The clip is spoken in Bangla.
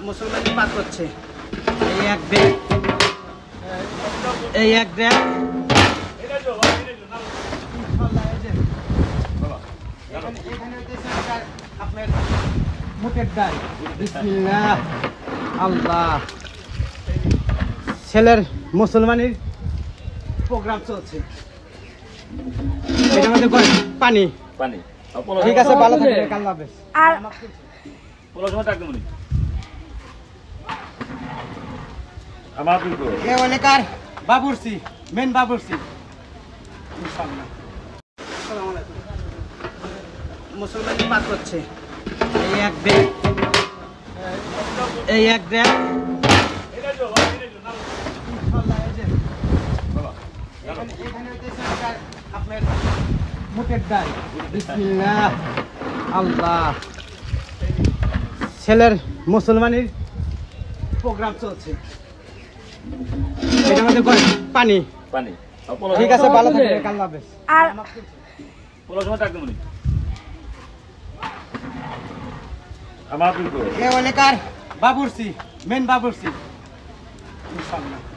মুসলমানি পাক করছে এই এক ব্যাগ এই এক ব্যাগ আপনার মুখের ডাল বিসমিল্লাহ আল্লাহ ছেলের মুসলমানির প্রোগ্রাম চলছে এটার মধ্যে পানি পানি ঠিক আছে ভালো থাকবেন আল্লাহ হাফেজ আর পড়াশোনা থাকবে মনি আমার বিলকুল এ অনেকার বাবুরসি মেন বাবুরসি ইনশাআল্লাহ আসসালামু আলাইকুম মুসলমানি পাক করছে এই এক ব্যাগ এই এক ব্যাগ আপনার মুখের ডাল বিসমিল্লাহ আল্লাহ ছেলের মুসলমানির প্রোগ্রাম চলছে এটার মধ্যে পানি পানি ঠিক আছে ভালো থাকবেন আল্লাহ হাফেজ আর পড়াশোনা থাকবে মনি আমার বিলকুল এ অনেকার বাবুরসি মেন বাবুরসি ইনশাআল্লাহ